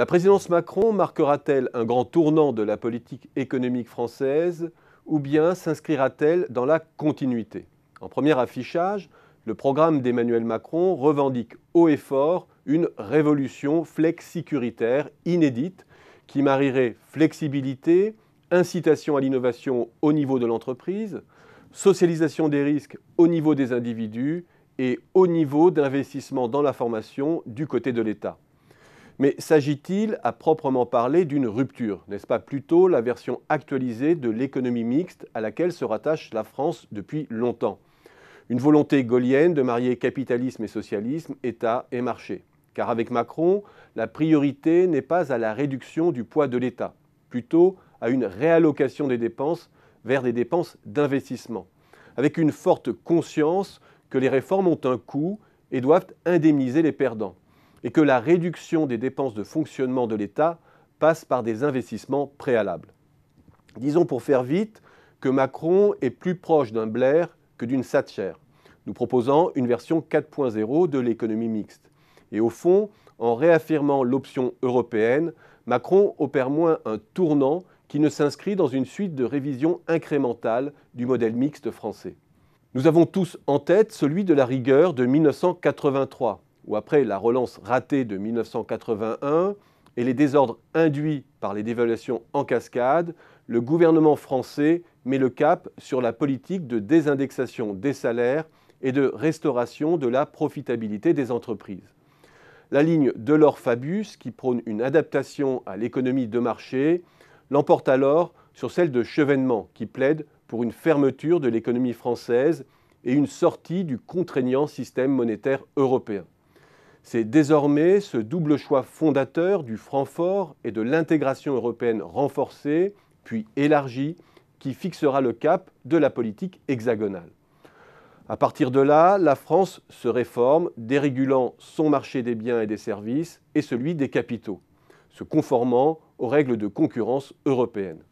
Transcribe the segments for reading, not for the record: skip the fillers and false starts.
La présidence Macron marquera-t-elle un grand tournant de la politique économique française ou bien s'inscrira-t-elle dans la continuité? En premier affichage, le programme d'Emmanuel Macron revendique haut et fort une révolution flexicuritaire inédite qui marierait flexibilité, incitation à l'innovation au niveau de l'entreprise, socialisation des risques au niveau des individus et haut niveau d'investissement dans la formation du côté de l'État. Mais s'agit-il à proprement parler d'une rupture? N'est-ce pas plutôt la version actualisée de l'économie mixte à laquelle se rattache la France depuis longtemps? Une volonté gaullienne de marier capitalisme et socialisme, État et marché. Car avec Macron, la priorité n'est pas à la réduction du poids de l'État, plutôt à une réallocation des dépenses vers des dépenses d'investissement, avec une forte conscience que les réformes ont un coût et doivent indemniser les perdants, et que la réduction des dépenses de fonctionnement de l'État passe par des investissements préalables. Disons pour faire vite que Macron est plus proche d'un Blair que d'une Thatcher, nous proposant une version 4.0 de l'économie mixte. Et au fond, en réaffirmant l'option européenne, Macron opère moins un tournant qui ne s'inscrit dans une suite de révisions incrémentales du modèle mixte français. Nous avons tous en tête celui de la rigueur de 1983, où après la relance ratée de 1981 et les désordres induits par les dévaluations en cascade, le gouvernement français met le cap sur la politique de désindexation des salaires et de restauration de la profitabilité des entreprises. La ligne Delors-Fabius, qui prône une adaptation à l'économie de marché, l'emporte alors sur celle de Chevènement, qui plaide pour une fermeture de l'économie française et une sortie du contraignant système monétaire européen. C'est désormais ce double choix fondateur du franc fort et de l'intégration européenne renforcée, puis élargie, qui fixera le cap de la politique hexagonale. À partir de là, la France se réforme, dérégulant son marché des biens et des services et celui des capitaux, se conformant aux règles de concurrence européennes.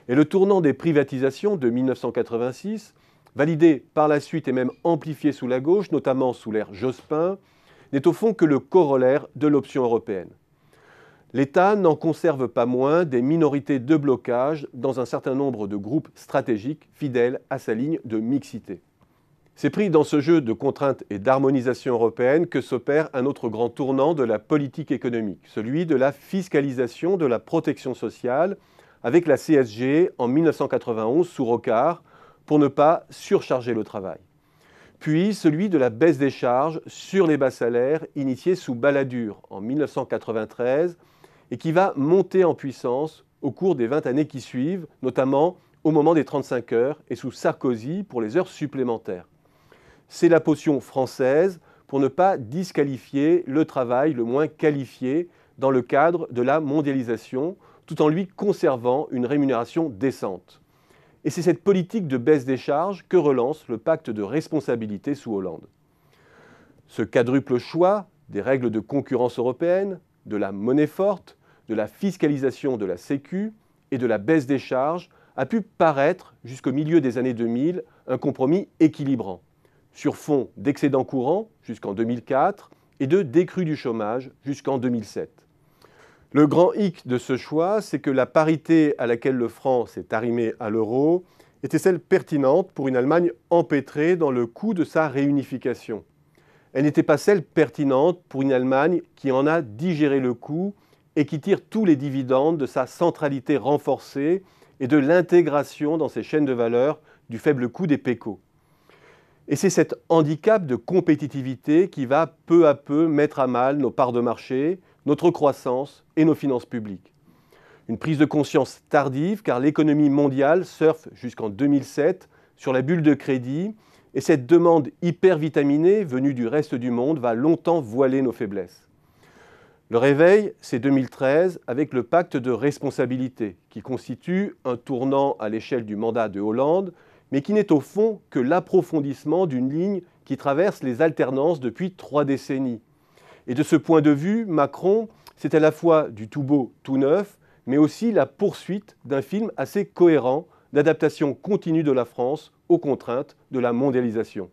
Et le tournant des privatisations de 1986, validé par la suite et même amplifié sous la gauche, notamment sous l'ère Jospin, n'est au fond que le corollaire de l'option européenne. L'État n'en conserve pas moins des minorités de blocage dans un certain nombre de groupes stratégiques fidèles à sa ligne de mixité. C'est pris dans ce jeu de contraintes et d'harmonisation européenne que s'opère un autre grand tournant de la politique économique, celui de la fiscalisation de la protection sociale, avec la CSG en 1991 sous Rocard, pour ne pas surcharger le travail. Puis celui de la baisse des charges sur les bas salaires, initié sous Balladur en 1993, et qui va monter en puissance au cours des 20 années qui suivent, notamment au moment des 35 heures et sous Sarkozy pour les heures supplémentaires. C'est la potion française pour ne pas disqualifier le travail le moins qualifié dans le cadre de la mondialisation, tout en lui conservant une rémunération décente. Et c'est cette politique de baisse des charges que relance le pacte de responsabilité sous Hollande. Ce quadruple choix des règles de concurrence européenne, de la monnaie forte, de la fiscalisation de la Sécu et de la baisse des charges a pu paraître, jusqu'au milieu des années 2000, un compromis équilibrant, sur fond d'excédents courants jusqu'en 2004 et de décrue du chômage jusqu'en 2007. Le grand hic de ce choix, c'est que la parité à laquelle le franc s'est arrimé à l'euro était celle pertinente pour une Allemagne empêtrée dans le coût de sa réunification. Elle n'était pas celle pertinente pour une Allemagne qui en a digéré le coût et qui tire tous les dividendes de sa centralité renforcée et de l'intégration dans ses chaînes de valeur du faible coût des PECO. Et c'est cet handicap de compétitivité qui va peu à peu mettre à mal nos parts de marché, notre croissance et nos finances publiques. Une prise de conscience tardive car l'économie mondiale surfe jusqu'en 2007 sur la bulle de crédit et cette demande hypervitaminée venue du reste du monde va longtemps voiler nos faiblesses. Le réveil, c'est 2013 avec le pacte de responsabilité qui constitue un tournant à l'échelle du mandat de Hollande mais qui n'est au fond que l'approfondissement d'une ligne qui traverse les alternances depuis 3 décennies. Et de ce point de vue, Macron, c'est à la fois du tout beau, tout neuf, mais aussi la poursuite d'un film assez cohérent d'adaptation continue de la France aux contraintes de la mondialisation.